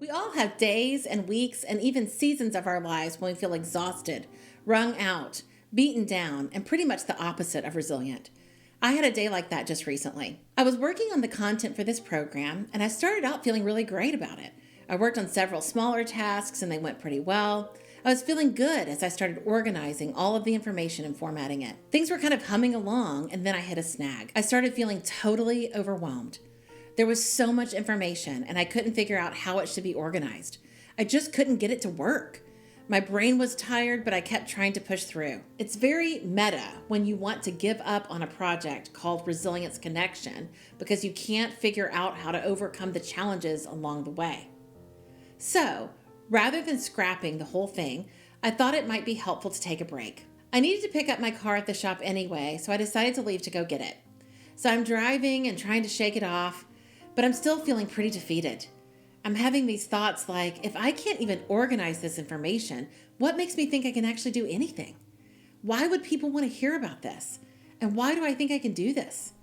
We all have days and weeks and even seasons of our lives when we feel exhausted, wrung out, beaten down, and pretty much the opposite of resilient. I had a day like that just recently. I was working on the content for this program, and I started out feeling really great about it. I worked on several smaller tasks, and they went pretty well. I was feeling good as I started organizing all of the information and formatting it. Things were kind of humming along, and then I hit a snag. I started feeling totally overwhelmed. There was so much information, and I couldn't figure out how it should be organized. I just couldn't get it to work. My brain was tired, but I kept trying to push through. It's very meta when you want to give up on a project called Resilience Connection because you can't figure out how to overcome the challenges along the way. So, rather than scrapping the whole thing, I thought it might be helpful to take a break. I needed to pick up my car at the shop anyway, so I decided to leave to go get it. So I'm driving and trying to shake it off, but I'm still feeling pretty defeated. I'm having these thoughts like, if I can't even organize this information, what makes me think I can actually do anything? Why would people want to hear about this? And why do I think I can do this?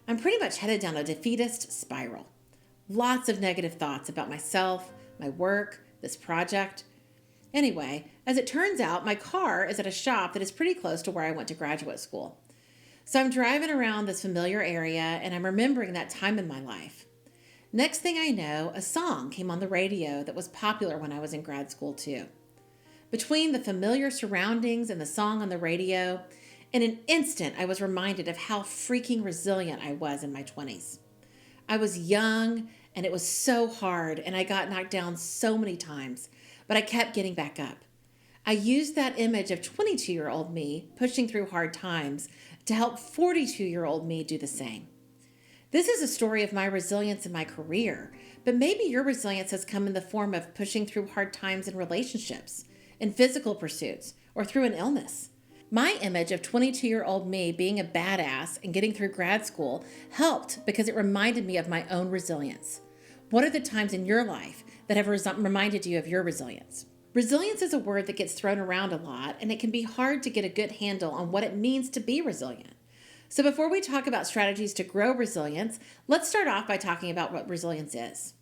I'm pretty much headed down a defeatist spiral. Lots of negative thoughts about myself, my work, this project. Anyway, as it turns out, my car is at a shop that is pretty close to where I went to graduate school. So I'm driving around this familiar area and I'm remembering that time in my life. Next thing I know, a song came on the radio that was popular when I was in grad school too. Between the familiar surroundings and the song on the radio, in an instant I was reminded of how freaking resilient I was in my 20s. I was young and it was so hard and I got knocked down so many times, but I kept getting back up. I used that image of 22-year-old me pushing through hard times to help 42-year-old me do the same. This is a story of my resilience in my career, but maybe your resilience has come in the form of pushing through hard times in relationships, in physical pursuits, or through an illness. My image of 22-year-old me being a badass and getting through grad school helped because it reminded me of my own resilience. What are the times in your life that have reminded you of your resilience? Resilience is a word that gets thrown around a lot, and it can be hard to get a good handle on what it means to be resilient. So before we talk about strategies to grow resilience, let's start off by talking about what resilience is.